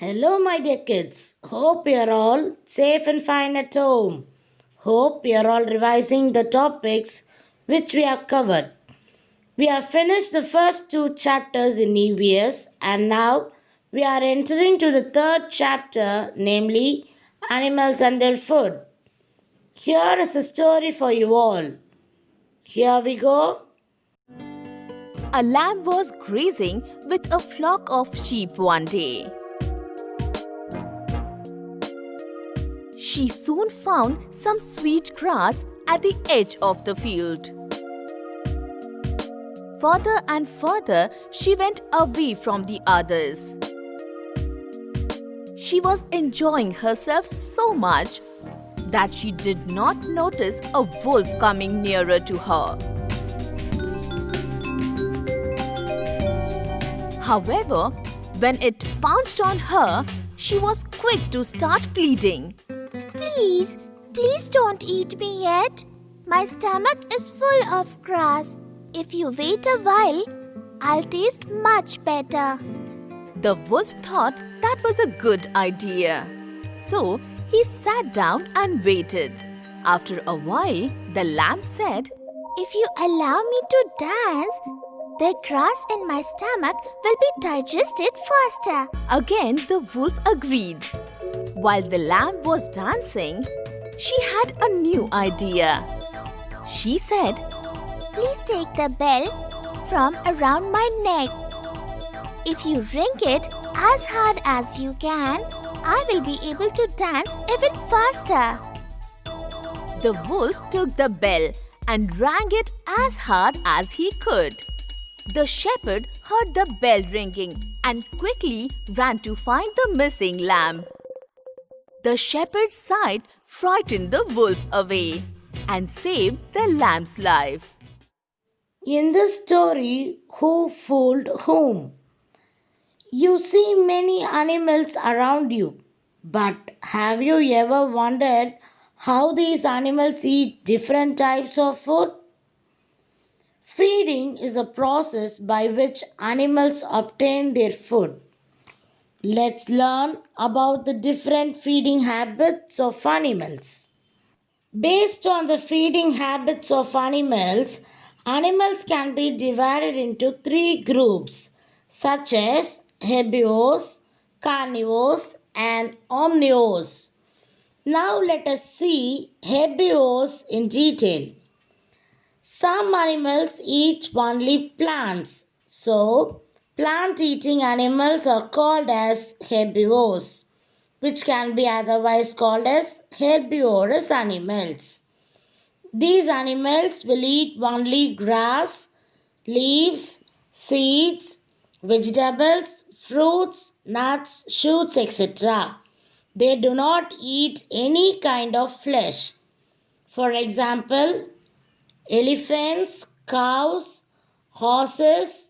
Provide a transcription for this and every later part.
Hello, my dear kids. Hope you're all safe and fine at home. Hope you're all revising the topics which we have covered. We have finished the first two chapters in EVS and now we are entering to the third chapter, namely animals and their food. Here is a story for you all. Here we go. A lamb was grazing with a flock of sheep one day. She soon found some sweet grass at the edge of the field. Further and further, she went away from the others. She was enjoying herself so much that she did not notice a wolf coming nearer to her. However, when it pounced on her, she was quick to start pleading. Please don't eat me yet. My stomach is full of grass. If you wait a while, I'll taste much better. The wolf thought that was a good idea. So he sat down and waited. After a while, the lamb said, If you allow me to dance, the grass in my stomach will be digested faster. Again, the wolf agreed. While the lamb was dancing, she had a new idea. She said, Please take the bell from around my neck. If you ring it as hard as you can, I will be able to dance even faster. The wolf took the bell and rang it as hard as he could. The shepherd heard the bell ringing and quickly ran to find the missing lamb. The shepherd's sight frightened the wolf away and saved the lamb's life. In this story, who fooled whom? You see many animals around you, but have you ever wondered how these animals eat different types of food? Feeding is a process by which animals obtain their food. Let's learn about the different feeding habits of animals. Based on the feeding habits of animals, animals can be divided into three groups such as herbivores, carnivores, and omnivores. Now let us see herbivores in detail. Some animals eat only plants, so plant-eating animals are called as herbivores, which can be otherwise called as herbivorous animals. These animals will eat only grass, leaves, seeds, vegetables, fruits, nuts, shoots, etc. They do not eat any kind of flesh. For example, elephants, cows, horses,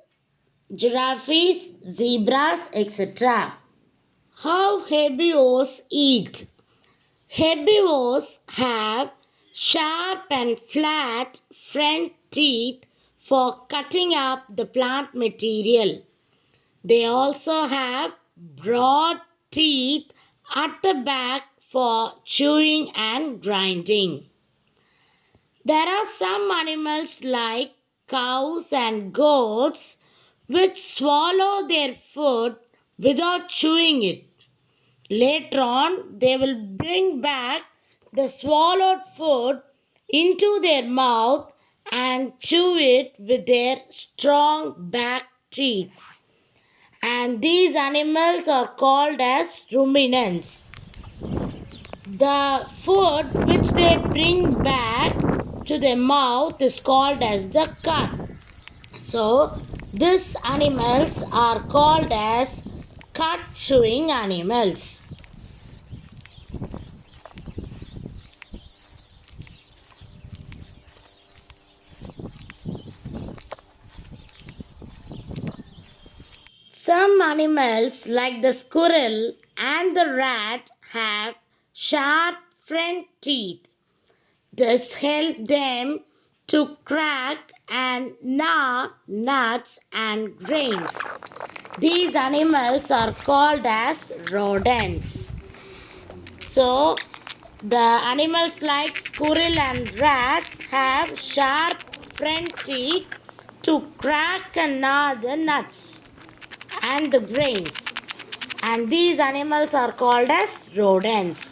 giraffes, zebras, etc. How herbivores eat? Herbivores have sharp and flat front teeth for cutting up the plant material. They also have broad teeth at the back for chewing and grinding. There are some animals like cows and goats which swallow their food without chewing it. Later on, they will bring back the swallowed food into their mouth and chew it with their strong back teeth. And these animals are called as ruminants. The food which they bring back to their mouth is called as the cud. So, these animals are called as cud chewing animals. Some animals like the squirrel and the rat have sharp front teeth. This helps them to crack and gnaw nuts and grains. These animals are called as rodents. So, the animals like squirrel and rat have sharp front teeth to crack and gnaw the nuts and the grains. And these animals are called as rodents.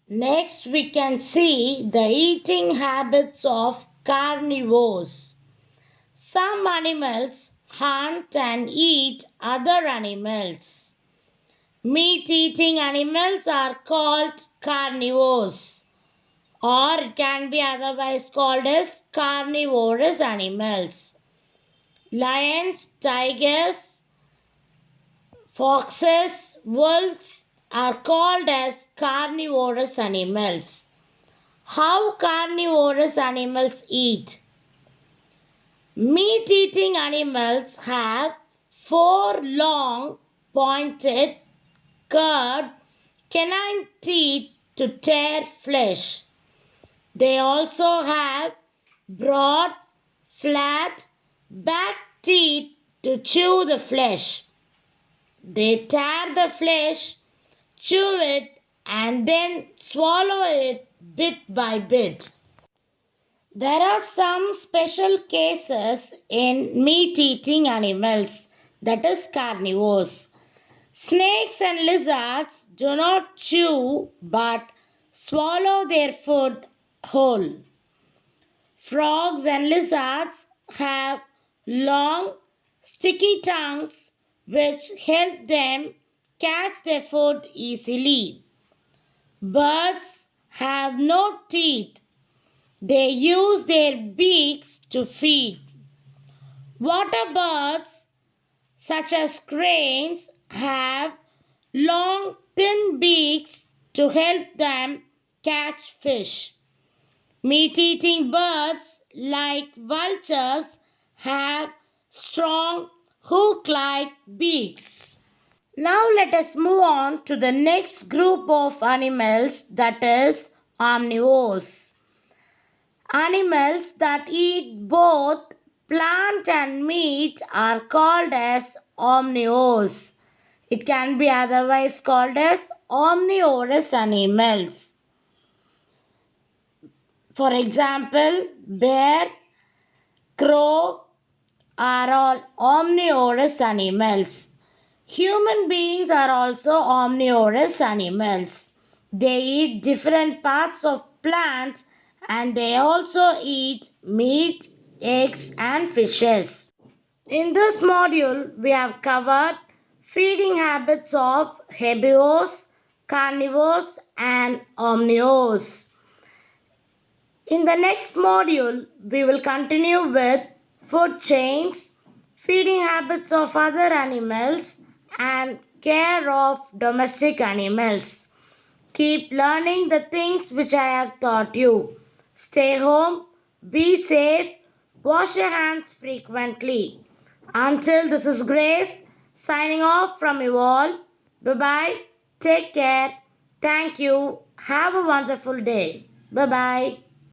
Next, we can see the eating habits of carnivores. Some animals hunt and eat other animals. Meat-eating animals are called carnivores, or it can be otherwise called as carnivorous animals. Lions, tigers, foxes, wolves are called as carnivorous animals. How carnivorous animals eat? Meat-eating animals have 4 long, pointed, curved canine teeth to tear flesh. They also have broad, flat, back teeth to chew the flesh. They tear the flesh, chew it, and then swallow it bit by bit. There are some special cases in meat-eating animals, that is carnivores. Snakes and lizards do not chew but swallow their food whole. Frogs and lizards have long, sticky tongues which help them catch their food easily. Birds have no teeth. They use their beaks to feed. Water birds, such as cranes, have long, thin beaks to help them catch fish. Meat-eating birds, like vultures, have strong, hook-like beaks. Now let us move on to the next group of animals, that is omnivores. Animals that eat both plant and meat are called as omnivores. It can be otherwise called as omnivorous animals. For example, bear, crow are all omnivorous animals. Human beings are also omnivorous animals. They eat different parts of plants and they also eat meat, eggs, and fishes. In this module, we have covered feeding habits of herbivores, carnivores, and omnivores. In the next module, we will continue with food chains, feeding habits of other animals, and care of domestic animals. Keep learning the things which I have taught you. Stay home, be safe, wash your hands frequently. Until this is Grace, signing off from you all. Bye-bye. Take care. Thank you. Have a wonderful day. Bye-bye.